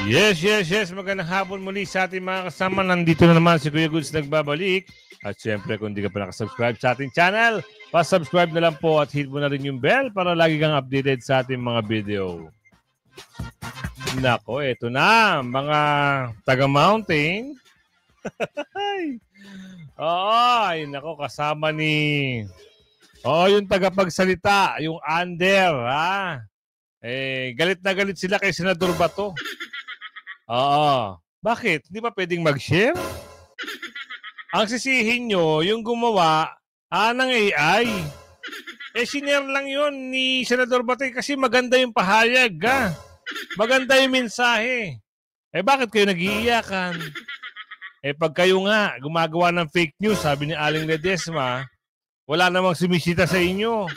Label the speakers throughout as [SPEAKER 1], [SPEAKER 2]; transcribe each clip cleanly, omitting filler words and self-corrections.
[SPEAKER 1] Yes. Magandang hapon muli sa ating mga kasama. Nandito na naman si Kuya Goods nagbabalik. At syempre, kung di ka pa nakasubscribe sa ating channel, pa-subscribe na lang po at hit mo na rin yung bell para lagi kang updated sa ating mga video. Nako, eto na, mga taga-mountain. Ay, nako, kasama ni... yung tagapagsalita, yung Ander, ha? Galit na galit sila kay Senador Bato. Oo. Bakit? Hindi ba pwedeng mag-share? Ang sisihin nyo, yung gumawa ng AI. Sinare lang yun ni Senador Bato kasi maganda yung pahayag. Maganda yung mensahe. Bakit kayo nag-iiyakan? Pag kayo nga gumagawa ng fake news, sabi ni Aling Ledesma, wala namang sumisita sa inyo.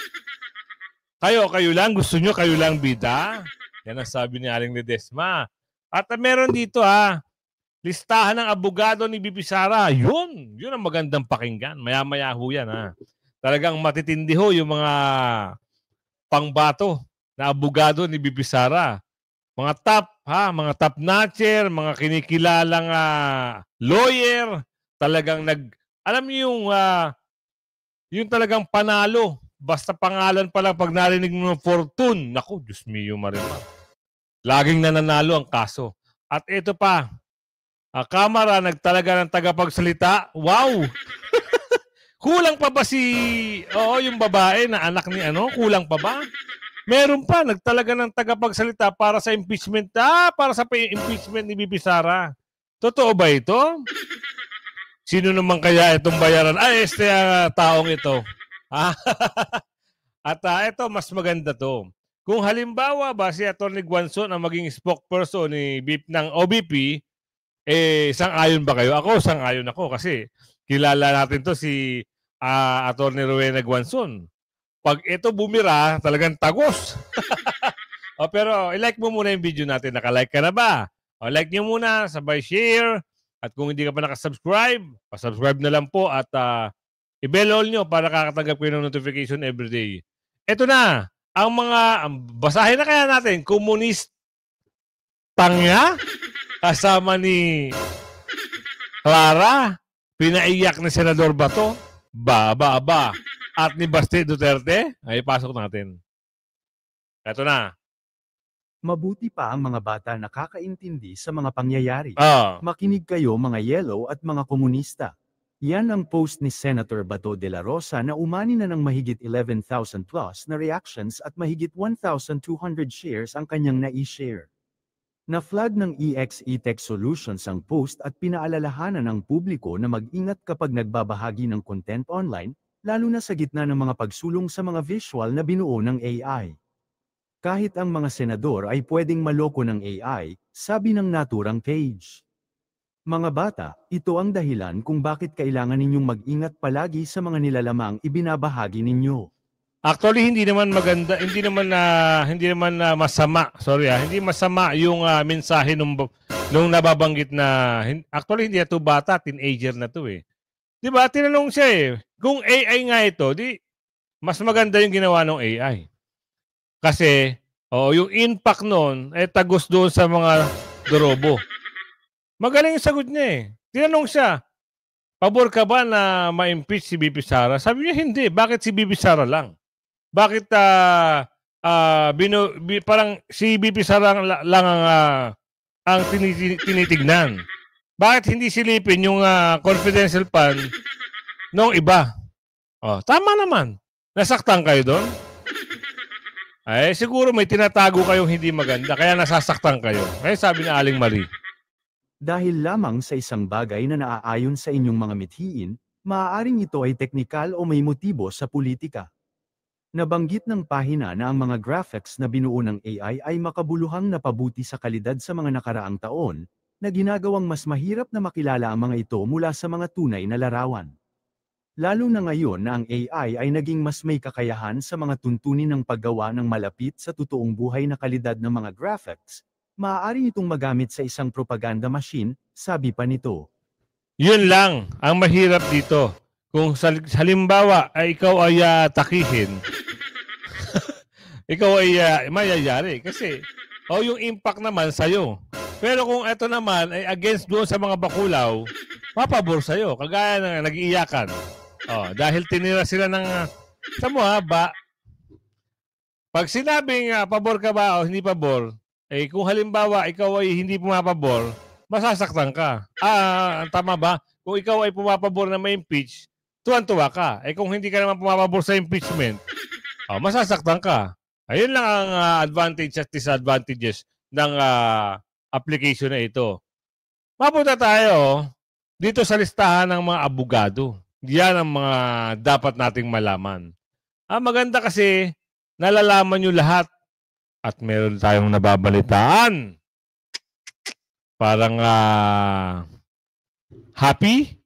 [SPEAKER 1] Kayo lang, gusto nyo, kayo lang bida. Yan ang sabi ni Aling Ledesma. At meron dito listahan ng abogado ni BP Sara. Yun ang magandang pakinggan. Maya-maya ho yan Talagang matitindi ho yung mga pangbato na abogado ni BP Sara. Mga top notcher, mga kinikilalang lawyer, talagang alam niyo yung talagang panalo. Basta pangalan pa lang pag narinig mo ng Fortune. Naku, Diyos mio Marimar. Laging nananalo ang kaso. At ito pa, Kamara nagtalaga ng tagapagsalita. Wow! Kulang pa ba yung babae na anak ni kulang pa ba? Meron pa, nagtalaga ng tagapagsalita para sa impeachment. Para sa impeachment ni BP Sara. Totoo ba ito? Sino naman kaya itong bayaran? Taong ito. At ito, mas maganda to. Kung halimbawa ba si Atty. Guanzon ang maging spokesperson ng OBP, sang-ayon ba kayo? Ako, sang-ayon ako kasi kilala natin to si Atty. Rowena Guanzon. Pag ito bumira, talagang tagos. Pero i-like mo muna yung video natin. Naka-like ka na ba? Like nyo muna, sabay share. At kung hindi ka pa nakasubscribe, pa-subscribe na lang po at i-bell all nyo para kakatanggap kayo ng notification everyday. Ito na. Basahin na kaya natin, komunist tanga kasama ni Clara, pinaiyak ni Senador Bato, at ni Basti Duterte, pasok natin. Ito na.
[SPEAKER 2] Mabuti pa ang mga bata nakakaintindi sa mga pangyayari. Makinig kayo mga yellow at mga komunista. Yan ang post ni Senator Bato de la Rosa na umani na ng mahigit 11,000 plus na reactions at mahigit 1,200 shares ang kanyang na-i-share. Na-flag ng EXE Tech Solutions ang post at pinaalalahanan ng publiko na mag-ingat kapag nagbabahagi ng content online, lalo na sa gitna ng mga pagsulong sa mga visual na binuo ng AI. Kahit ang mga senador ay pwedeng maloko ng AI, sabi ng naturang page. Mga bata, ito ang dahilan kung bakit kailangan ninyong mag-ingat palagi sa mga nilalamang ibinabahagi ninyo.
[SPEAKER 1] Actually, hindi naman maganda, hindi naman masama. Sorry hindi masama yung mensahe nung nababanggit na actually hindi ito bata, teenager na to eh. 'Di ba? Tinanong siya kung AI nga ito, mas maganda yung ginawa ng AI. Kasi yung impact noon tagos doon sa mga dorobo. Magaling yung sagot niya Tinanong siya, pabor ka ba na ma-impeach si BP Sara? Sabi niya, hindi. Bakit si BP Sara lang? Bakit parang si BP Sara lang ang tinitignan? Bakit hindi silipin yung confidential fund ng iba? Tama naman. Nasaktan kayo doon? Siguro may tinatago kayong hindi maganda, kaya nasasaktan kayo. Sabi ni Aling Marie.
[SPEAKER 2] Dahil lamang sa isang bagay na naaayon sa inyong mga mithiin, maaaring ito ay teknikal o may motibo sa politika. Nabanggit ng pahina na ang mga graphics na binuo ng AI ay makabuluhang napabuti sa kalidad sa mga nakaraang taon, na ginagawang mas mahirap na makilala ang mga ito mula sa mga tunay na larawan. Lalo na ngayon na ang AI ay naging mas may kakayahan sa mga tuntunin ng paggawa ng malapit sa totoong buhay na kalidad ng mga graphics, maaari itong magamit sa isang propaganda machine, sabi pa nito.
[SPEAKER 1] Yun lang, ang mahirap dito. Kung halimbawa ay ikaw ay takihin, ikaw ay mayayari. Kasi yung impact naman sa'yo. Pero kung ito naman ay against doon sa mga bakulaw, mapabor sa'yo. Kagaya na nag-iiyakan. Dahil tinira sila ng... Tamo pag sinabing pabor ka ba o hindi pabor, kung halimbawa ikaw ay hindi pumapabor, masasaktan ka. Tama ba? Kung ikaw ay pumapabor na may impeach, tuwan-tuwa ka. Kung hindi ka naman pumapabor sa impeachment, masasaktan ka. Ayun lang ang advantage at disadvantages ng application na ito. Mapunta tayo dito sa listahan ng mga abogado. Yan ang mga dapat nating malaman. Maganda kasi nalalaman nyo lahat at meron tayong nababalitaan. Parang happy?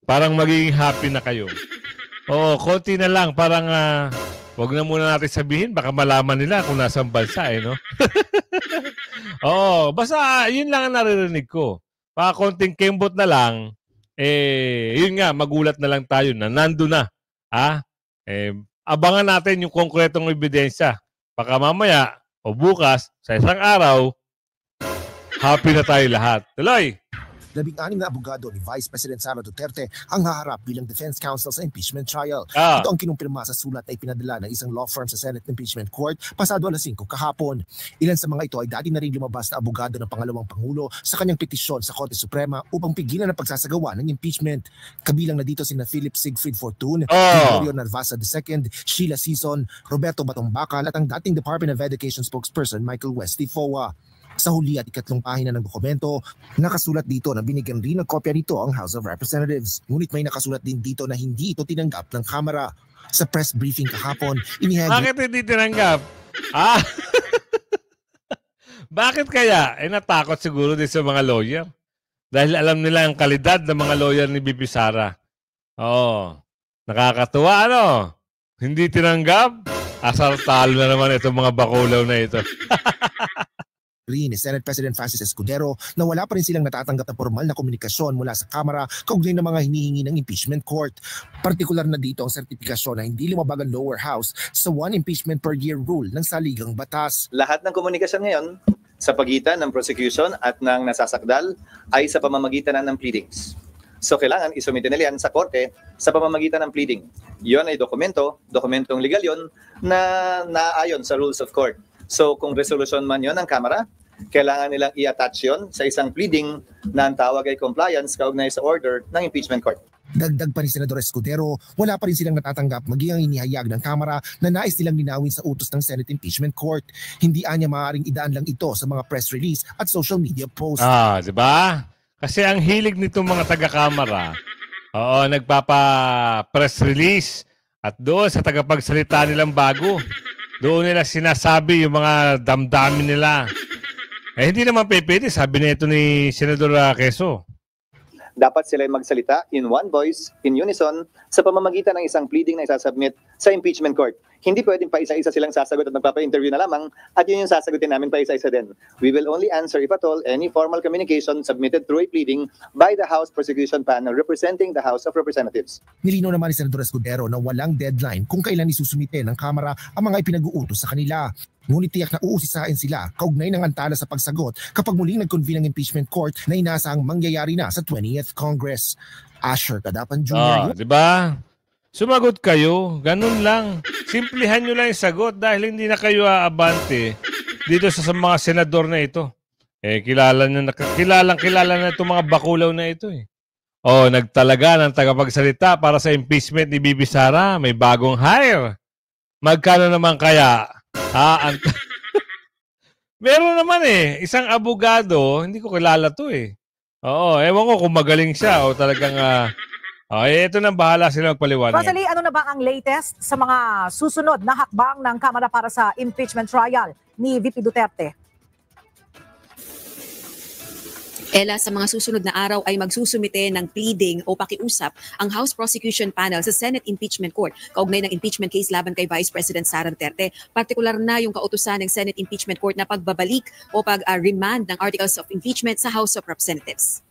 [SPEAKER 1] Parang magiging happy na kayo. Konti na lang. Parang wag na muna natin sabihin. Baka malaman nila kung nasang bansa, no? Basta yun lang ang naririnig ko. Baka konting kembot na lang, yun nga, magulat na lang tayo na nando na. Abangan natin yung konkretong ebidensya. Baka mamaya o bukas, sa isang araw, happy na tayo lahat. Tuloy!
[SPEAKER 3] 16 na abogado ni Vice President Sara Duterte ang haharap bilang defense counsel sa impeachment trial. Ito ang kinumpirma sa sulat na ipinadala ng isang law firm sa Senate Impeachment Court pasado alas 5 kahapon. Ilan sa mga ito ay dati na rin lumabas na abogado ng pangalawang Pangulo sa kanyang petisyon sa Korte Suprema upang pigilan ang pagsasagawa ng impeachment. Kabilang na dito sina Philip Siegfried Fortun, Gregorio Narvasa II, Sheila Sison, Roberto Batong Bacal at ang dating Department of Education spokesperson Michael Westy Foa. Sa huli at ikatlong pahina ng dokumento, nakasulat dito na binigyan rin ng kopya nito ang House of Representatives. Ngunit may nakasulat din dito na hindi ito tinanggap ng Kamara. Sa press briefing kahapon,
[SPEAKER 1] Bakit hindi tinanggap? Bakit kaya? Natakot siguro din sa mga lawyer. Dahil alam nila ang kalidad ng mga lawyer ni BP Sara. Nakakatuwa, Hindi tinanggap? Asar talo na naman itong mga bakulaw na ito.
[SPEAKER 3] Ni Senate President Francis Escudero na wala pa rin silang natatanggap na formal na komunikasyon mula sa Kamara kaugnay ng mga hinihingi ng impeachment court. Partikular na dito ang sertipikasyon na hindi lumabag ang lower house sa one impeachment per year rule ng saligang batas.
[SPEAKER 4] Lahat ng komunikasyon ngayon sa pagitan ng prosecution at ng nasasakdal ay sa pamamagitan ng pleadings. So kailangan isumite nila yan sa korte sa pamamagitan ng pleading. Yon ay dokumentong legal yon na naayon sa rules of court. So kung resolution man yon ng Kamara, kailangan nilang i-attach yon sa isang pleading na ang tawag ay compliance kaugnay sa order ng impeachment court.
[SPEAKER 3] Dagdag pa ni Senador Escudero, wala pa rin silang natatanggap maging ang inihayag ng Kamara na nais nilang linawin sa utos ng Senate Impeachment Court. Hindi anya maaaring idaan lang ito sa mga press release at social media posts.
[SPEAKER 1] Di ba? Kasi ang hilig nitong mga taga-Kamara, nagpapa-press release at doon sa tagapagsalita nilang bago. Doon nila sinasabi yung mga damdamin nila. Hindi naman pwede, sabi na ito ni Senador Quezon.
[SPEAKER 4] Dapat sila magsalita in one voice, in unison, sa pamamagitan ng isang pleading na isasubmit sa impeachment court. Hindi pwedeng pa isa-isa silang sasagot at magpapa-interview na lamang at yun yung sasagutin namin pa isa-isa din. We will only answer, if at all, any formal communication submitted through a pleading by the House Prosecution Panel representing the House of Representatives.
[SPEAKER 3] Nilinaw naman ni Senador Escudero na walang deadline kung kailan isusumite ng Kamara ang mga ipinag-uutos sa kanila. Ngunit tiyak na uusisain sila kaugnay ng antala sa pagsagot kapag muling nag-convene ang impeachment court na inaasahang mangyayari na sa 20th Congress. Asher Kadapan Jr.
[SPEAKER 1] Diba? Sumagot kayo. Ganun lang. Simplihan nyo lang yung sagot dahil hindi na kayo aabante dito sa mga senador na ito. Kilala na itong mga bakulaw na ito nagtalaga ng tagapagsalita para sa impeachment ni BP Sara. May bagong hire. Magkano naman kaya? Meron naman isang abogado, hindi ko kilala to ewan ko kung magaling siya o talagang ito nang bahala sila magpaliwanag.
[SPEAKER 5] Rosalie, ano na ba ang latest sa mga susunod na hakbang ng Kamara para sa impeachment trial ni VP Duterte?
[SPEAKER 6] Ella, sa mga susunod na araw ay magsusumite ng pleading o pakiusap ang House Prosecution Panel sa Senate Impeachment Court kaugnay ng impeachment case laban kay Vice President Sara Duterte. Partikular na yung kautusan ng Senate Impeachment Court na pagbabalik o pag-remand ng articles of impeachment sa House of Representatives.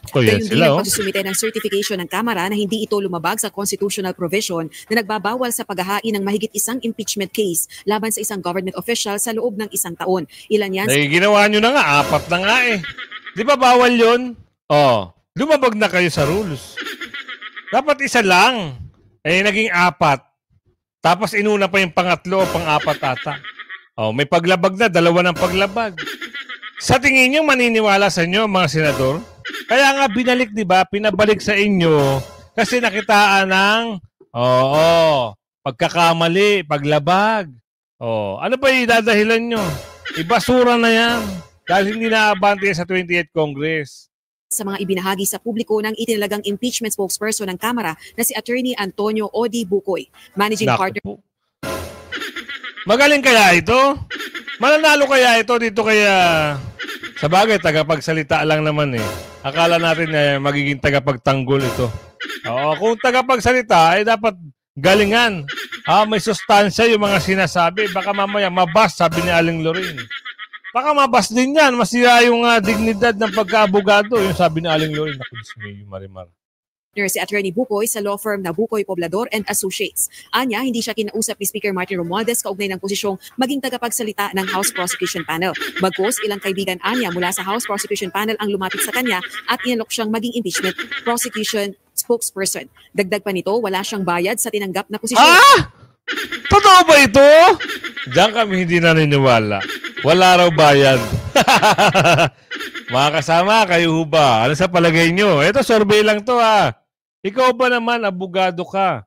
[SPEAKER 6] Gayun din ang pagsusumite ng certification ng Kamara na hindi ito lumabag sa constitutional provision na nagbabawal sa paghahain ng mahigit isang impeachment case laban sa isang government official sa loob ng isang taon. Ilan yan?
[SPEAKER 1] Ginawa nyo na nga, 4 na nga eh. Di ba bawal yun? Lumabag na kayo sa rules. Dapat isa lang. Naging 4. Tapos inuna pa yung pangatlo o pang-4 ata. May paglabag na, 2 ng paglabag. Sa tingin nyo, maniniwala sa inyo, mga senador? Kaya nga binalik, di ba? Pinabalik sa inyo kasi nakitaan ng pagkakamali, paglabag. Ano ba yung dadahilan nyo? Ibasura na yan dahil hindi naabante sa 28th Congress.
[SPEAKER 6] Sa mga ibinahagi sa publiko ng itinalagang impeachment spokesperson ng Kamara na si Attorney Antonio Odi Bukoy, Managing Partner.
[SPEAKER 1] Magaling kaya ito? Mananalo kaya ito dito kaya... Sa bagay, tagapagsalita lang naman eh. Akala natin na magiging tagapagtanggol ito. Kung tagapagsalita, dapat galingan. May sustansya yung mga sinasabi. Baka mamaya mabas, sabi ni Aling Lorraine. Baka mabas din yan. Masira yung dignidad ng pagka-abogado. Yung sabi ni Aling Lorraine. Yung Marimar.
[SPEAKER 6] Si Attorney Bukoy sa law firm na Bukoy Poblador and Associates. Anya, hindi siya kinausap ni Speaker Martin Romualdez kaugnay ng posisyong maging tagapagsalita ng House Prosecution Panel. Bagkus, ilang kaibigan Anya mula sa House Prosecution Panel ang lumapit sa kanya at inalok siyang maging impeachment prosecution spokesperson. Dagdag pa nito, wala siyang bayad sa tinanggap na posisyon.
[SPEAKER 1] Totoo ba ito? Diyan kami hindi naniniwala. Wala raw bayad. Mga kasama, kayo ba? Ano sa palagay nyo? Ito, survey lang to Ikaw ba naman, abogado ka?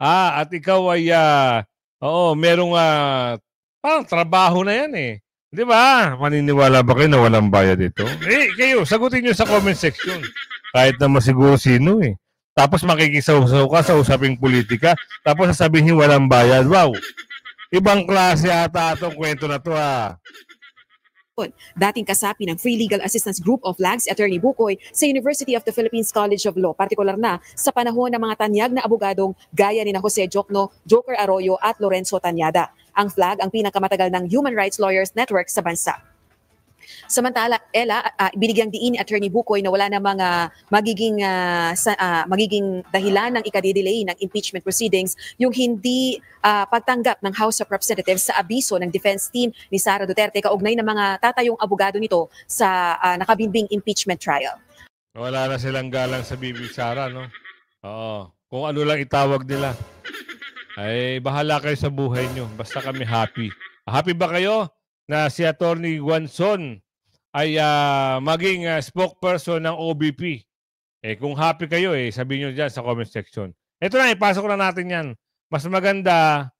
[SPEAKER 1] At ikaw ay, merong parang trabaho na yan eh. Di ba? Maniniwala ba kayo na walang bayad ito? Kayo, sagutin nyo sa comment section. Kahit naman siguro sino eh. Tapos makikisaw-saw ka sa usaping politika. Tapos sasabihin walang bayad. Wow! Ibang klase ata itong kwento na to
[SPEAKER 6] Dating kasapi ng Free Legal Assistance Group of LAG si Attorney Bukoy sa University of the Philippines College of Law, partikular na sa panahon ng mga tanyag na abogadong gaya ni Jose Jokno, Joker Arroyo at Lorenzo Tanyada. Ang FLAG ang pinakamatagal ng Human Rights Lawyers Network sa bansa. Samantala, binigyang diin ni Attorney Bukoy na wala namang magiging dahilan ng ikadidelay ng impeachment proceedings yung hindi pagtanggap ng House of Representatives sa abiso ng defense team ni Sara Duterte kaugnay ng mga tatayong abogado nito sa nakabimbing impeachment trial.
[SPEAKER 1] Wala na silang galang sa Bibi Sara, no? Kung ano lang itawag nila. Ay, bahala kayo sa buhay nyo. Basta kami happy. Happy ba kayo na si Attorney Guanzon ay maging spokesperson ng OBP? Kung happy kayo, sabihin nyo dyan sa comment section. Ito na, ipasok na natin yan. Mas maganda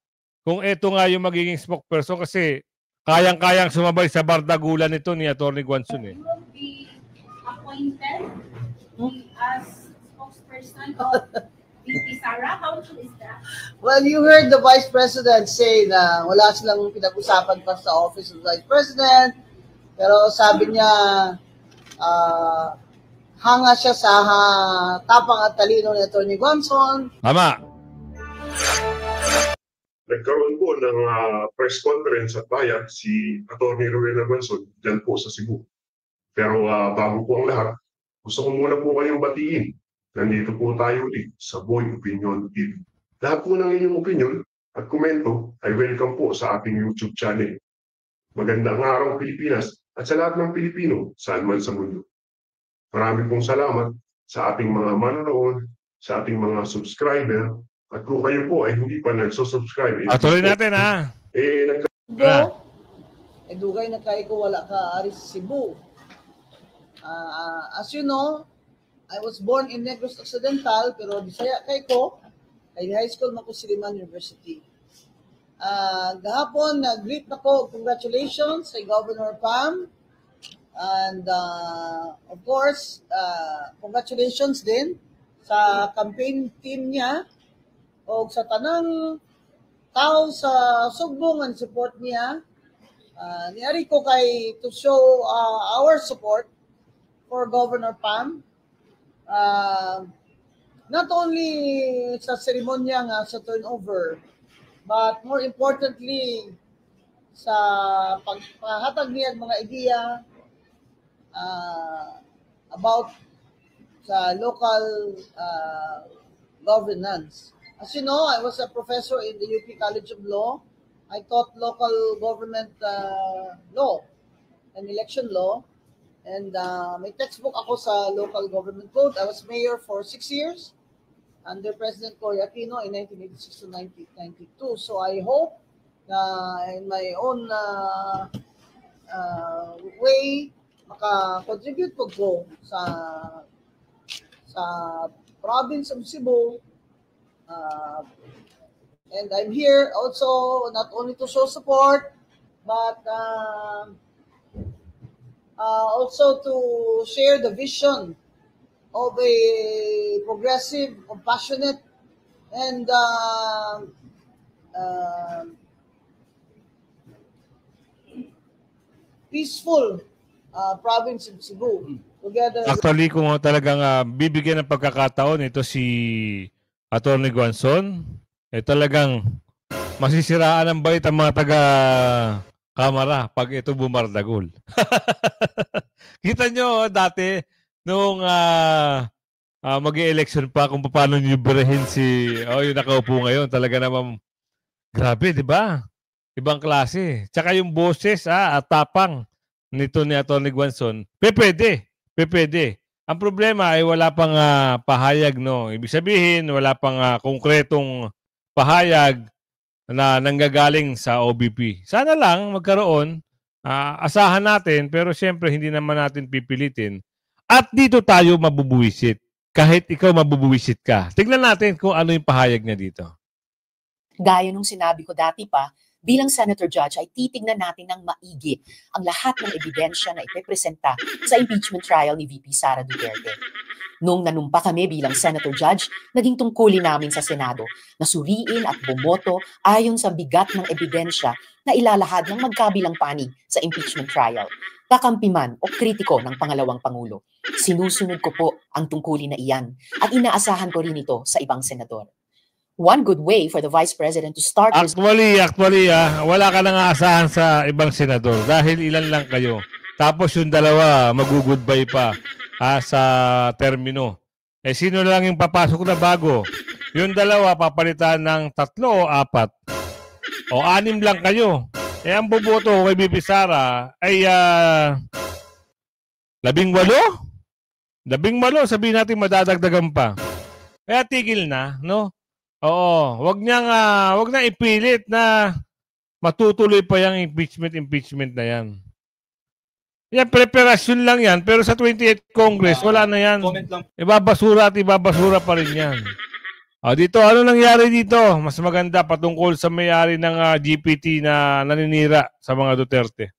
[SPEAKER 1] kung ito nga yung magiging spokesperson kasi kayang-kayang sumabay sa bardagulan nito ni Attorney Guanzon.
[SPEAKER 7] You will be appointed as spokesperson of VP Sara. How true is that?
[SPEAKER 8] Well, you heard the Vice President say na wala silang pinag-usapan pa sa Office of the Vice President. Pero sabi niya, hanga siya sa tapang at talino ni Atty. Guanzon.
[SPEAKER 1] Tama.
[SPEAKER 9] Nagkaroon po ng press conference at bayan si Atty. Rowena Guanzon dyan po sa Cebu. Pero bago po ang lahat, gusto ko muna po kayong batiin. Nandito po tayo ulit sa Boy Opinion TV. Lahat po ng inyong opinion at komento ay welcome po sa ating YouTube channel. Magandang araw Pilipinas at sa lahat ng Pilipino saan man sa mundo. Marami pong salamat sa ating mga manonood, sa ating mga subscriber, at kung kayo po ay hindi pa nagsusubscribe.
[SPEAKER 1] Tuloy natin
[SPEAKER 8] Dugay na kayo ko wala ka ari sa Cebu. As you know, I was born in Negros Occidental, pero Bisaya kay ko, kay high school na ko Silliman University. Gahapon, nag-greet na ko, congratulations kay Governor Pam. And of course, congratulations din sa campaign team niya o sa tanang tao sa Sugbong and support niya. Niari ko kay to show our support for Governor Pam. Not only sa seremonya nga sa turnover, but more importantly sa pagpahatag niya mga ideya about sa local governance. As you know, I was a professor in the UP College of Law. I taught local government law and election law. And may textbook ako sa local government code. I was mayor for 6 years under President Cory Aquino in 1986 to 1992. So I hope na in my own way, maka-contribute ko sa province of Cebu. And I'm here also not only to show support, but also to share the vision of a progressive, compassionate, and peaceful province of Cebu. Together.
[SPEAKER 1] Actually, kung talagang bibigyan ng pagkakataon ito si Atty. Guanzon, talagang masisiraan ng bait ang mga taga-kamara pag ito bumardagol. Kita nyo dati, nung mag-e-election pa, kung paano nyo birahin yung nakaupo ngayon, talaga naman, grabe, di ba? Ibang klase. Tsaka yung boses, at tapang nito ni Atty. Guanzon, pwede. Ang problema ay wala pang pahayag, no? Ibig sabihin, wala pang konkretong pahayag na nanggagaling sa OBP. Sana lang magkaroon, asahan natin, pero siyempre hindi naman natin pipilitin. At dito tayo mabubuwisit. Kahit ikaw mabubuwisit ka. Tignan natin kung ano yung pahayag niya dito.
[SPEAKER 10] Gaya nung sinabi ko dati pa, bilang Senator Judge ay titignan natin ng maigi ang lahat ng ebidensya na ipepresenta sa impeachment trial ni VP Sara Duterte. Nung nanumpa kami bilang Senator Judge, naging tungkulin namin sa Senado na suriin at bumoto ayon sa bigat ng ebidensya na ilalahad ng magkabilang panig sa impeachment trial. Kakampi man o kritiko ng pangalawang Pangulo. Sinusunod ko po ang tungkulin na iyan at inaasahan ko rin ito sa ibang senador. One good way for the Vice President to start...
[SPEAKER 1] Actually, wala ka nang aasahan sa ibang senador dahil ilan lang kayo. Tapos yung dalawa, mag-goodbye pa sa termino. Sino lang yung papasok na bago? Yung dalawa, papalitan ng 3 o 4. O 6 lang kayo. Ang boboto kay VP Sara ay 18? 18, sabihin natin madadagdagan pa. Kaya tigil na, no? Oo, wag nang ipilit na matutuloy pa yung impeachment na yan. Yan, preparasyon lang yan. Pero sa 28th Congress, wala na yan. Ibabasura at ibabasura pa rin yan. Dito, ano nangyari dito? Mas maganda patungkol sa may-ari ng GPT na naninira sa mga Duterte.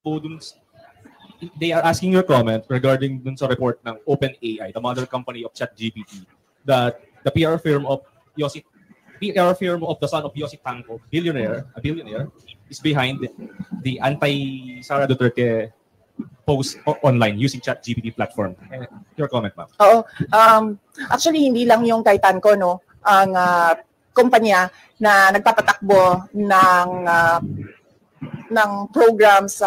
[SPEAKER 11] They are asking your comment regarding dun sa report ng OpenAI, the mother company of ChatGPT, that the PR firm of the son of Yossi Tanco, a billionaire, is behind the anti-Sara Duterte post online using ChatGPT platform. Your comment, ma'am.
[SPEAKER 12] Oo. Actually, hindi lang yung kay Tanco, no? Ang kumpanya na nagpapatakbo ng programs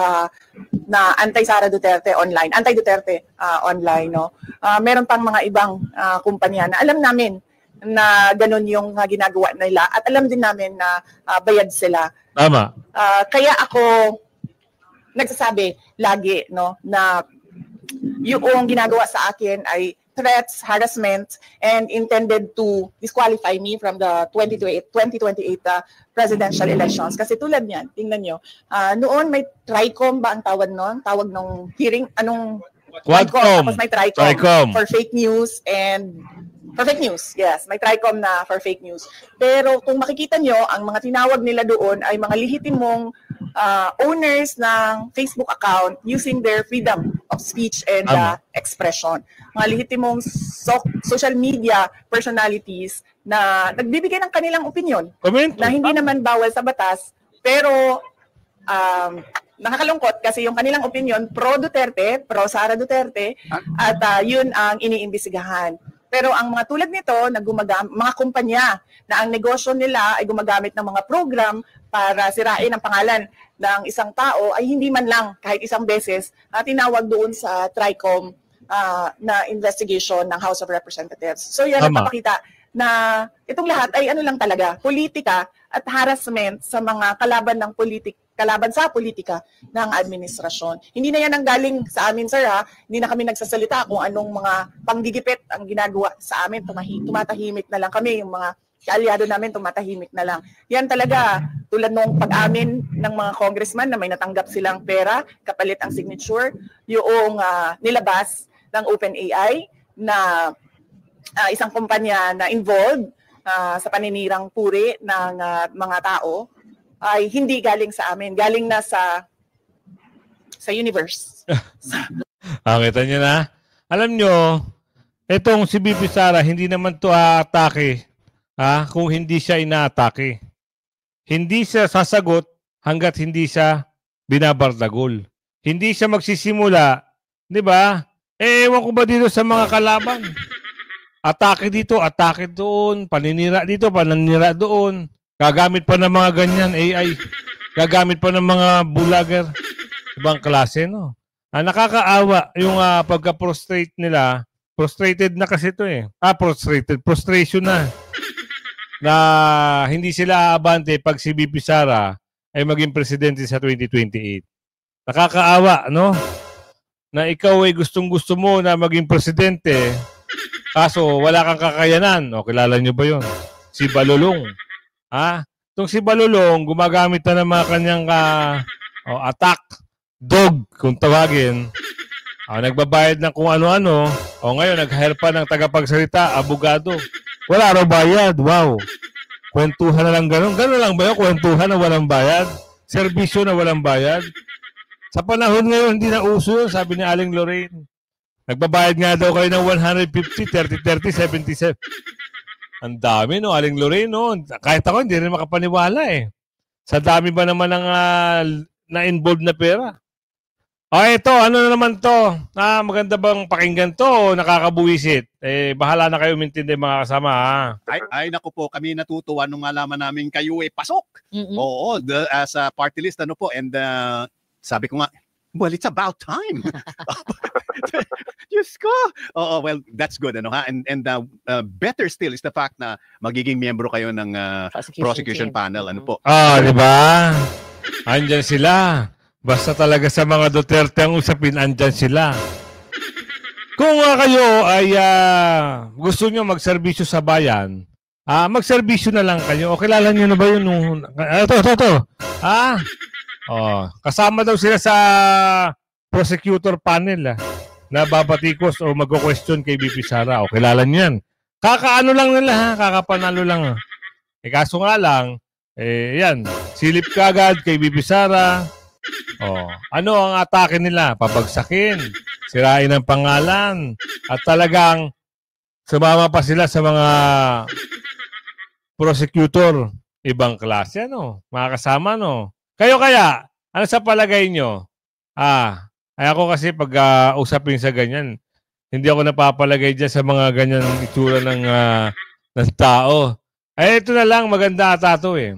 [SPEAKER 12] na anti-Sara Duterte online, anti-Duterte online, no? Meron pang mga ibang kumpanya na alam namin na ganun yung ginagawa nila at alam din namin na bayad sila.
[SPEAKER 1] Tama.
[SPEAKER 12] Kaya ako nagsasabi lagi, no, na yung ginagawa sa akin ay threats, harassment, and intended to disqualify me from the 2028 presidential elections. Kasi tulad niyan, tingnan nyo, noon may TRICOM ba ang tawag noon? Tawag nung hearing,
[SPEAKER 1] Quadcom.
[SPEAKER 12] Tapos may TRICOM for fake news and for fake news, yes. May TRICOM na for fake news. Pero kung makikita nyo, ang mga tinawag nila doon ay mga lehitimong owners ng Facebook account using their freedom of speech and expression. Mga lehitimong social media personalities na nagbibigay ng kanilang opinion na hindi naman bawal sa batas, pero nakakalungkot kasi yung kanilang opinion pro-Duterte, pro-Sara Duterte, at yun ang iniimbestigahan. Pero ang mga tulad nito, mga kumpanya na ang negosyo nila ay gumagamit ng mga program para sirain ang pangalan ng isang tao ay hindi man lang kahit isang beses tinawag doon sa TRICOM na investigation ng House of Representatives. So yan nagpapakita na itong lahat ay ano lang talaga, politika at harassment sa mga kalaban sa politika ng administrasyon. Hindi na yan ang galing sa amin, sir, ha? Hindi na kami nagsasalita kung anong mga panggigipit ang ginagawa sa amin. Tumatahimik na lang kami, yung mga kaalyado namin tumatahimik na lang. Yan talaga, tulad nung pag-amin ng mga congressman na may natanggap silang pera, kapalit ang signature, yung nilabas ng OpenAI na isang kumpanya na involved sa paninirang puri ng mga tao ay hindi galing sa amin, galing na sa universe.
[SPEAKER 1] Kita nyo na. Alam nyo, itong si BP Sara, hindi naman to aatake kung hindi siya inaatake. Hindi siya sasagot hanggat hindi siya binabardagol. Hindi siya magsisimula, di ba? Ewan ko ba dito sa mga kalaban? Atake dito, atake doon, paninira dito, paninira doon. Gagamit pa ng mga ganyan, AI. Gagamit pa ng mga bulager. Ibang klase, no? Nakakaawa yung pagka-prostrate nila. Prostrated na kasi ito eh. Prostration na. Na hindi sila aabante pag si BP Sara ay maging presidente sa 2028. Nakakaawa, no? Na ikaw ay gustong-gusto mo na maging presidente, kaso wala kang kakayanan. O, kilala nyo ba yun? Si Balulong. Itong si Balulong, gumagamit na ng mga kanyang attack dog, kung tawagin. Nagbabayad ng kung ano-ano. O ngayon, nag-hire pa ng tagapagsalita, abogado. Wala raw bayad. Wow. Kwentuhan na lang gano'n. Gano'n lang ba yun? Kwentuhan na walang bayad? Serbisyo na walang bayad? Sa panahon ngayon, hindi na uso yun, sabi ni Aling Lorraine. Nagbabayad nga daw kayo ng 150, 30, 70, 70. Ang dami, no, Aling Lorraine, no? Kahit ako, hindi rin makapaniwala, eh. Sa dami ba naman ng na-involved na pera? Ito, ano na naman to? Maganda bang pakinggan to o nakakabuwisit? Bahala na kayo umintindi mga kasama, ha?
[SPEAKER 13] Ay, naku po, kami natutuwa nung alaman namin kayo pasok. Oo, as a party list, ano po, and sabi ko nga, well, it's about time. Diyos ko. Well, that's good. Ano, ha? And better still is the fact na magiging miyembro kayo ng prosecution panel. Ano po?
[SPEAKER 1] Di ba? Andyan sila. Basta talaga sa mga Duterte ang usapin, andyan sila. Kung kayo ay gusto nyo magserbisyo sa bayan, magserbisyo na lang kayo. O kilala nyo na ba yun? Ito. Kasama daw sila sa prosecutor panel na babatikos o magko-question kay BP Sara. O kilala nyo yan. Kakaano lang nila, kakapanalo lang. Kaso nga lang, yan, silip kagad kay BP Sara. Ano ang atake nila? Pabagsakin, sirain ang pangalan, at talagang sumama pa sila sa mga prosecutor. Ibang klase, ano? Mga kasama, no? Kayo kaya, ano sa palagay nyo? Ay ako kasi pag usapin sa ganyan, hindi ako napapalagay dyan sa mga ganyan itsura ng tao. Ito na lang, maganda ata to eh.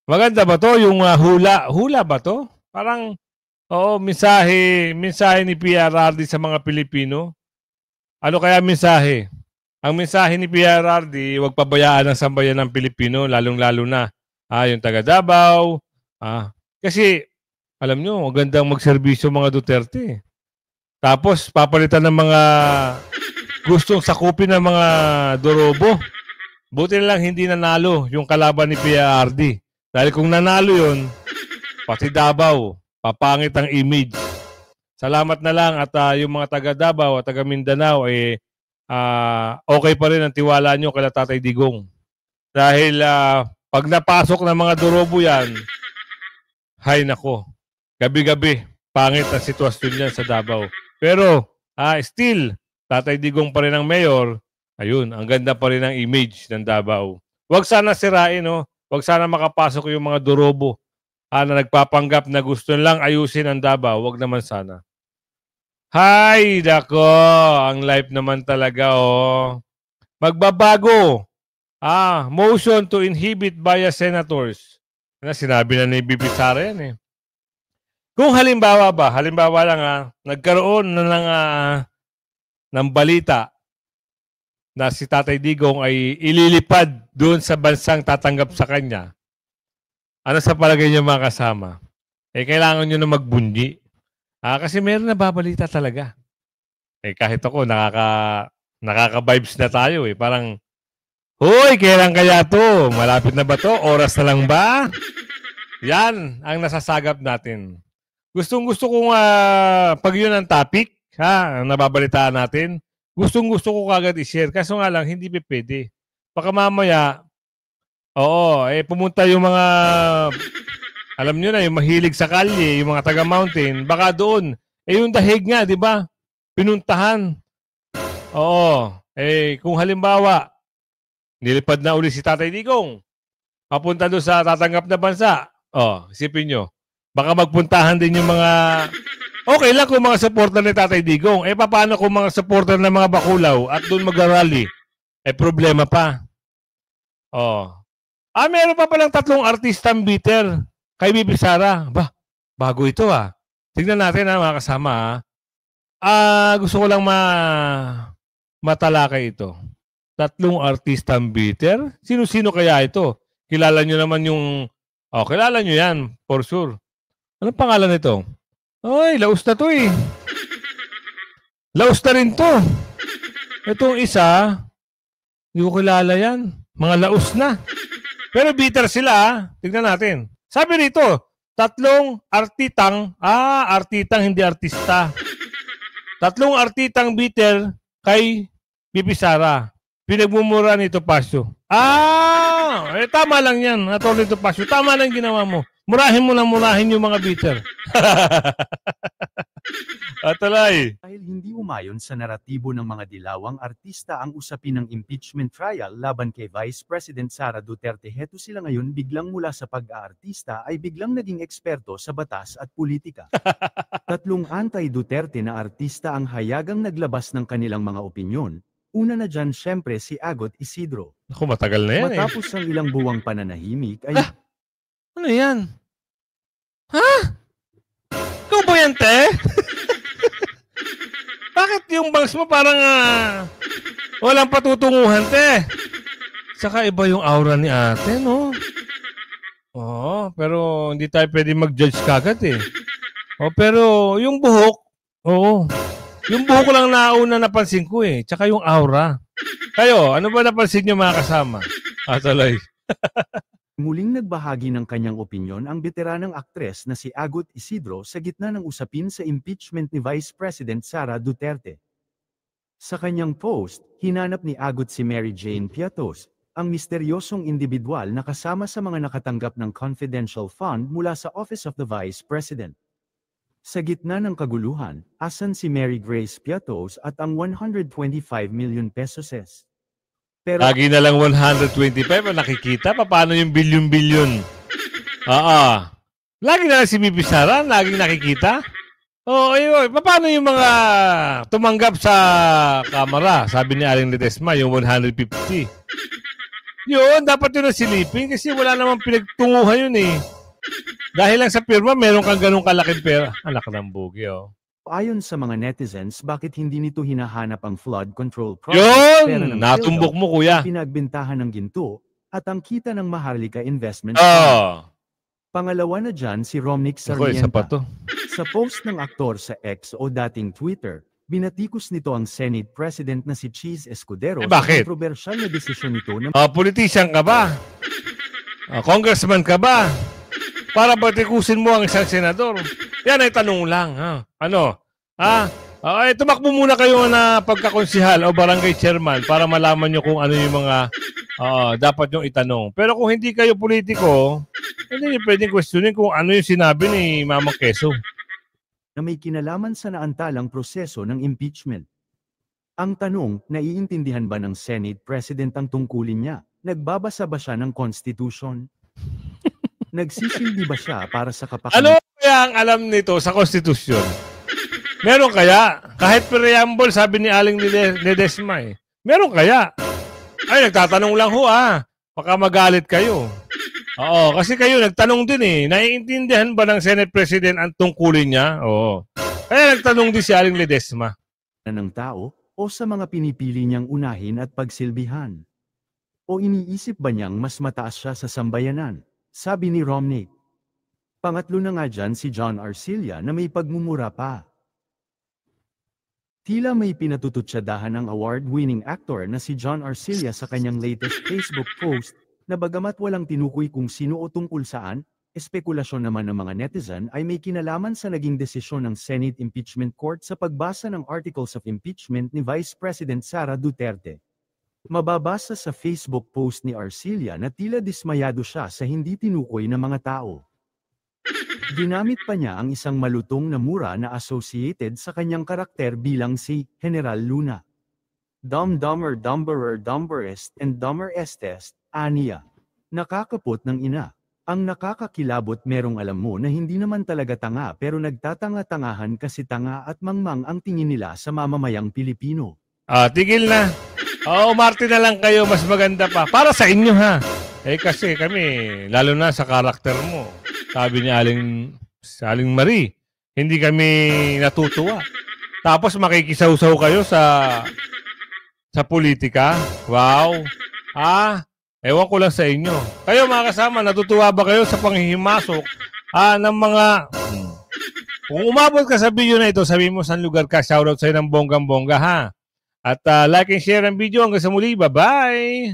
[SPEAKER 1] Maganda ba to? Yung hula. Hula ba to? Parang, mensahe ni PRRD sa mga Pilipino. Ano kaya mensahe? Ang mensahe ni PRRD, huwag pabayaan ang sambayan ng Pilipino, lalong-lalo na yung taga Davao. Kasi, alam nyo, magandang magserbisyo mga Duterte. Tapos, papalitan ng mga gustong sakupin ng mga Dorobo. Buti na lang hindi nanalo yung kalaban ni PRRD. Dahil kung nanalo yun, pati Davao, papangit ang image. Salamat na lang at yung mga taga Davao at taga Mindanao okay pa rin ang tiwala nyo kay Tatay Digong. Dahil pag napasok ng mga Dorobo yan, hay nako, gabi-gabi, pangit ang sitwasyon yan sa Davao. Pero, still, Tatay Digong pa rin ang mayor, ayun, ang ganda pa rin ang image ng Davao. Huwag sana sirain, no? Huwag sana makapasok yung mga Dorobo na nagpapanggap na gusto lang ayusin ang Davao. Huwag naman sana. Hay, dako, ang life naman talaga, Magbabago. Motion to inhibit bias senators. Sinabi na ni BP Sara yan eh. Kung halimbawa lang nagkaroon na ng ng balita na si Tatay Digong ay ililipad doon sa bansang tatanggap sa kanya, ano sa palagay niyo mga kasama? Kailangan nyo na magbunyi. Kasi meron na babalita talaga. Kahit ako, nakaka-vibes na tayo Parang, hoy, kailan kaya to? Malapit na ba to? Oras na lang ba? Yan ang nasasagap natin. Gustong-gusto kong pag yun ang topic, nababalitaan natin, gustong-gusto ko kagad i-share. Kaso nga lang, hindi pwede. Baka mamaya, pumunta yung mga, alam nyo na, yung mahilig sa kalye, yung mga taga-mountain, baka doon, yung dahig nga, di ba? Pinuntahan. Kung halimbawa, nilipad na uli si Tatay Digong, papunta doon sa tatanggap na bansa, isipin nyo, baka magpuntahan din yung mga, okay lang kung mga supporter ni Tatay Digong. Paano kung mga supporter ng mga Bakulaw at doon mag-rally? Problema pa. Meron pa palang 3 artistang bitter kay Bibi Sara. Bago ito Tignan natin mga kasama gusto ko lang matalakay ito. 3 artistang bitter? Sino-sino kaya ito? Kilala nyo naman yung, kilala nyo yan, for sure. Anong pangalan nito? Laos na to Laos na rin to. Itong isa, hindi ko kilala yan. Mga laos na. Pero bitter sila Tignan natin. Sabi rito, 3 artitang, artitang hindi artista. 3 artitang bitter kay Bibi Sara. Pinagmumura ni Topacio. Tama lang yan, Atty. Topacio. Tama lang ginawa mo. Murahin mo na murahin yung mga bitter. Atalay.
[SPEAKER 2] Dahil hindi umayon sa naratibo ng mga dilawang artista ang usapin ng impeachment trial laban kay Vice President Sara Duterte, heto sila ngayon biglang mula sa pag-aartista ay biglang naging eksperto sa batas at politika. 3 anti-Duterte na artista ang hayagang naglabas ng kanilang mga opinyon. Una na dyan syempre si Agot Isidro.
[SPEAKER 1] Ako, matagal na yan
[SPEAKER 2] Matapos ang ilang buwang pananahimik ay...
[SPEAKER 1] Ano yan? Ikaw ba yan, te? Bakit yung bangs mo parang walang patutunguhan, te? Saka iba yung aura ni ate, no? Pero hindi tayo pwede mag-judge kagad pero yung buhok, yung buhok lang nauna napansin ko tsaka yung aura. Kayo, ano ba napansin nyo mga kasama? Tuloy.
[SPEAKER 2] Muling nagbahagi ng kanyang opinyon ang veteranang aktres na si Agot Isidro sa gitna ng usapin sa impeachment ni Vice President Sara Duterte. Sa kanyang post, hinanap ni Agot si Mary Jane Piatos, ang misteryosong individual na kasama sa mga nakatanggap ng confidential fund mula sa Office of the Vice President. Sa gitna ng kaguluhan, asan si Mary Grace Piatos at ang 125 million pesos? Pero
[SPEAKER 1] lagi na lang 125 nakikita. Paano yung bilyon-bilyon? Lagi na lang si Bibi Sara, laging nakikita. Paano yung mga tumanggap sa kamera? Sabi ni Aling Ledesma, yung 150. Yun, dapat yun ang silipin kasi wala namang pinagtunguhan yun Dahil lang sa pirma, meron kang ganung kalaking pera. Anak ng bugi,
[SPEAKER 2] Ayon sa mga netizens, bakit hindi nito hinahanap ang flood control project?
[SPEAKER 1] Yun! Natumbok mo, kuya.
[SPEAKER 2] Pinagbentahan ng ginto at ang kita ng Maharlika Investment. Pangalawa na dyan si Romnick Sarmienta. Sa post ng aktor sa X o dating Twitter, binatikos nito ang Senate President na si Cheese Escudero sa kontrobersyal na desisyon nito na...
[SPEAKER 1] Politician ka ba? Congressman ka ba? Para batikusin mo ang isang senador. Yan ay tanong lang. Tumakbo muna kayo na pagkakonsihal o barangay chairman para malaman nyo kung ano yung mga dapat nyo itanong. Pero kung hindi kayo politiko, hindi nyo pwedeng questionin kung ano yung sinabi ni Mama Quezon.
[SPEAKER 2] Na may kinalaman sa naantalang proseso ng impeachment. Ang tanong, naiintindihan ba ng Senate President ang tungkulin niya? Nagbabasa ba siya ng Constitution? Nagsisilbi ba siya para sa
[SPEAKER 1] Ano kaya ang alam nito sa Constitution? Meron kaya? Kahit preamble, sabi ni Aling Ledesma Meron kaya? Ay, nagtatanong lang Baka magalit kayo. Kasi kayo nagtanong din Naiintindihan ba ng Senate President ang tungkulin niya? Kaya nagtanong din si Aling Ledesma.
[SPEAKER 2] Ng tao, O sa mga pinipili niyang unahin at pagsilbihan? O iniisip ba niyang mas mataas siya sa sambayanan? Sabi ni Romney. Pangatlo na nga dyan si John Arcilla na may pagmumura pa. Tila may pinatututsadahan ng award-winning actor na si John Arcilla sa kanyang latest Facebook post na bagamat walang tinukoy kung sino o tungkol saan, espekulasyon naman ng mga netizen ay may kinalaman sa naging desisyon ng Senate Impeachment Court sa pagbasa ng Articles of Impeachment ni Vice President Sara Duterte. Mababasa sa Facebook post ni Arcilla na tila dismayado siya sa hindi tinukoy na mga tao. Ginamit pa niya ang isang malutong na mura na associated sa kanyang karakter bilang si General Luna. Dumb, dumber, dumberer, dumberest, and dumber estest, aniya. Nakakapot ng ina. Ang nakakakilabot merong alam mo na hindi naman talaga tanga pero nagtatanga-tangahan kasi tanga at mangmang ang tingin nila sa mamamayang Pilipino.
[SPEAKER 1] Tigil na. Umarte na lang kayo, mas maganda pa. Para sa inyo ha. Kasi kami, lalo na sa karakter mo. Sabi ni Aling Marie, hindi kami natutuwa. Tapos makikisaw-saw kayo sa politika. Wow. Ewan ko lang sa inyo. Kayo mga kasama, natutuwa ba kayo sa panghihimasok ng mga... Kung umabot ka sa video na ito, sabihin mo saan lugar ka, shoutout sa'yo ng bonggang-bongga ha. At like and share ang video hanggang sa muli. Bye-bye!